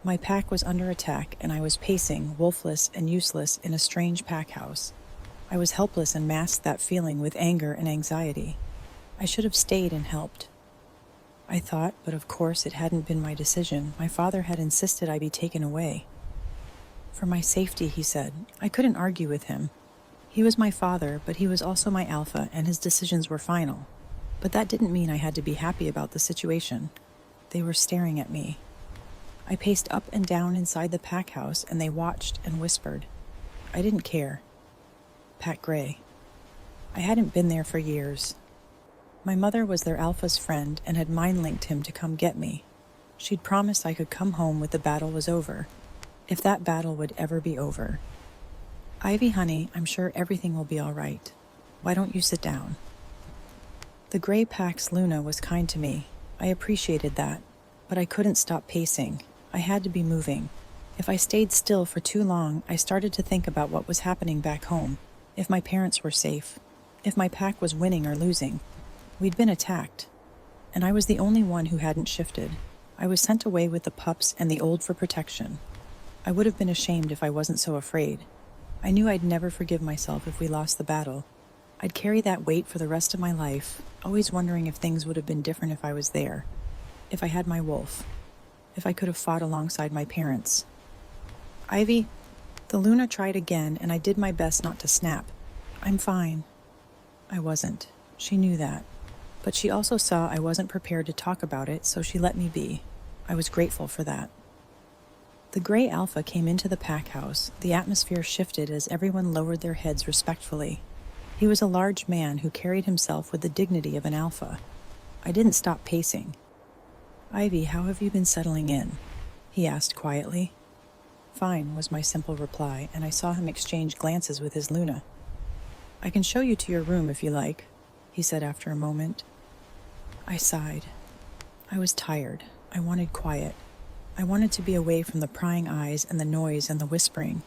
My pack was under attack, and I was pacing, wolfless and useless, in a strange pack house. I was helpless and masked that feeling with anger and anxiety. I should have stayed and helped. I thought, but of course it hadn't been my decision. My father had insisted I be taken away. For my safety, he said. I couldn't argue with him. He was my father, but he was also my alpha, and his decisions were final. But that didn't mean I had to be happy about the situation. They were staring at me. I paced up and down inside the pack house, and they watched and whispered. I didn't care. Pat Gray. I hadn't been there for years. My mother was their alpha's friend and had mind-linked him to come get me. She'd promised I could come home when the battle was over, if that battle would ever be over. Ivy, honey, I'm sure everything will be all right. Why don't you sit down? The Gray Pack's Luna was kind to me. I appreciated that, but I couldn't stop pacing. I had to be moving. If I stayed still for too long, I started to think about what was happening back home. If my parents were safe. If my pack was winning or losing. We'd been attacked, and I was the only one who hadn't shifted. I was sent away with the pups and the old for protection. I would have been ashamed if I wasn't so afraid. I knew I'd never forgive myself if we lost the battle. I'd carry that weight for the rest of my life, always wondering if things would have been different if I was there, if I had my wolf, if I could have fought alongside my parents. Ivy, the Luna tried again, and I did my best not to snap. I'm fine. I wasn't. She knew that. But she also saw I wasn't prepared to talk about it, so she let me be. I was grateful for that. The Gray Alpha came into the pack house. The atmosphere shifted as everyone lowered their heads respectfully. He was a large man who carried himself with the dignity of an alpha. I didn't stop pacing. Ivy, how have you been settling in? He asked quietly. Fine, was my simple reply, and I saw him exchange glances with his Luna. I can show you to your room if you like, he said after a moment. I sighed. I was tired. I wanted quiet. I wanted to be away from the prying eyes and the noise and the whispering.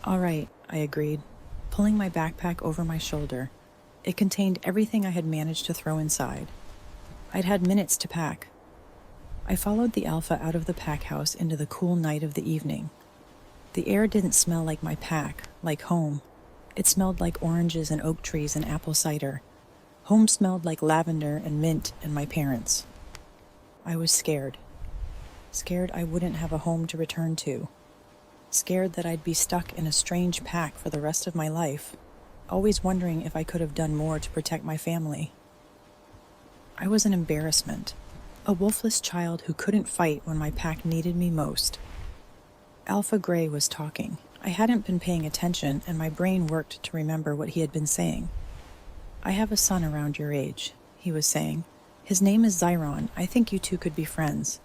All right, I agreed, pulling my backpack over my shoulder. It contained everything I had managed to throw inside. I'd had minutes to pack. I followed the Alpha out of the pack house into the cool night of the evening. The air didn't smell like my pack, like home. It smelled like oranges and oak trees and apple cider. Home smelled like lavender and mint and my parents. I was scared. Scared I wouldn't have a home to return to. Scared that I'd be stuck in a strange pack for the rest of my life, always wondering if I could have done more to protect my family. I was an embarrassment, a wolfless child who couldn't fight when my pack needed me most. Alpha Gray was talking. I hadn't been paying attention, and my brain worked to remember what he had been saying. I have a son around your age, he was saying. His name is Zyron. I think you two could be friends.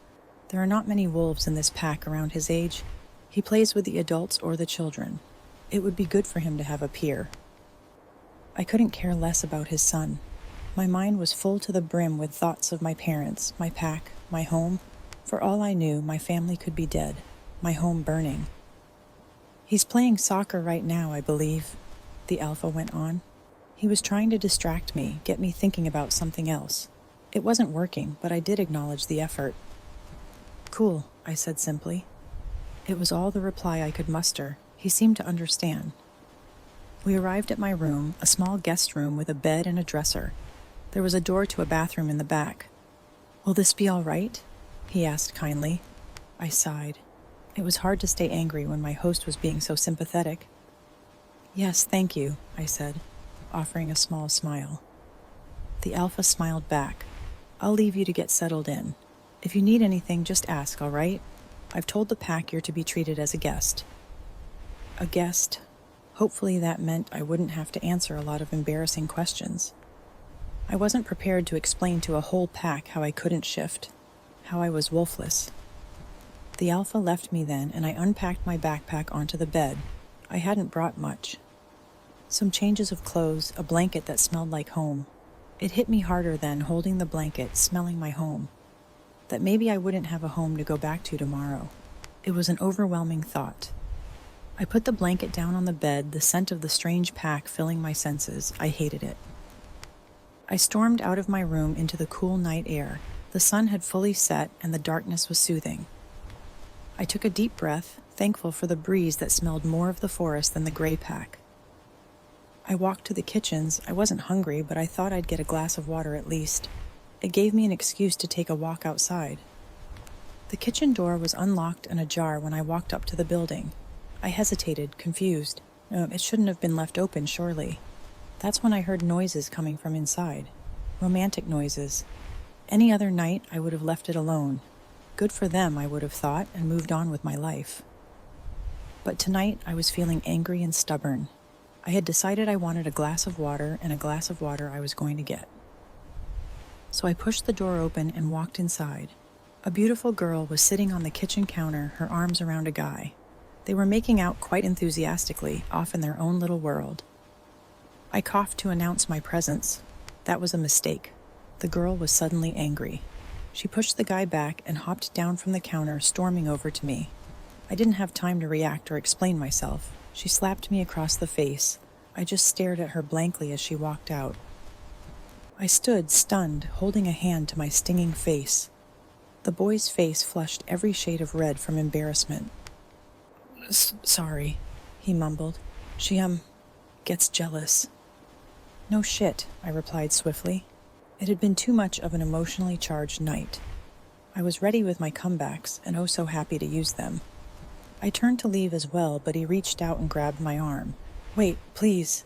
There are not many wolves in this pack around his age. He plays with the adults or the children. It would be good for him to have a peer. I couldn't care less about his son. My mind was full to the brim with thoughts of my parents, my pack, my home. For all I knew, my family could be dead, my home burning. He's playing soccer right now, I believe, the Alpha went on. He was trying to distract me, get me thinking about something else. It wasn't working, but I did acknowledge the effort. Cool, I said simply. It was all the reply I could muster. He seemed to understand. We arrived at my room, a small guest room with a bed and a dresser. There was a door to a bathroom in the back. Will this be all right? He asked kindly. I sighed. It was hard to stay angry when my host was being so sympathetic. Yes, thank you, I said, offering a small smile. The Alpha smiled back. I'll leave you to get settled in. If you need anything, just ask, all right? I've told the pack you're to be treated as a guest. A guest? Hopefully that meant I wouldn't have to answer a lot of embarrassing questions. I wasn't prepared to explain to a whole pack how I couldn't shift, how I was wolfless. The Alpha left me then, and I unpacked my backpack onto the bed. I hadn't brought much. Some changes of clothes, a blanket that smelled like home. It hit me harder then, holding the blanket, smelling my home. That maybe I wouldn't have a home to go back to tomorrow. It was an overwhelming thought. I put the blanket down on the bed, the scent of the strange pack filling my senses. I hated it. I stormed out of my room into the cool night air. The sun had fully set, and the darkness was soothing. I took a deep breath, thankful for the breeze that smelled more of the forest than the gray pack. I walked to the kitchens. I wasn't hungry, but I thought I'd get a glass of water at least. It gave me an excuse to take a walk outside. The kitchen door was unlocked and ajar when I walked up to the building. I hesitated, confused. No, it shouldn't have been left open, surely. That's when I heard noises coming from inside. Romantic noises. Any other night, I would have left it alone. Good for them, I would have thought, and moved on with my life. But tonight, I was feeling angry and stubborn. I had decided I wanted a glass of water, and a glass of water I was going to get. So I pushed the door open and walked inside. A beautiful girl was sitting on the kitchen counter, her arms around a guy. They were making out quite enthusiastically, off in their own little world. I coughed to announce my presence. That was a mistake. The girl was suddenly angry. She pushed the guy back and hopped down from the counter, storming over to me. I didn't have time to react or explain myself. She slapped me across the face. I just stared at her blankly as she walked out. I stood, stunned, holding a hand to my stinging face. The boy's face flushed every shade of red from embarrassment. Sorry, he mumbled. She, gets jealous. No shit, I replied swiftly. It had been too much of an emotionally charged night. I was ready with my comebacks, and oh so happy to use them. I turned to leave as well, but he reached out and grabbed my arm. Wait, please.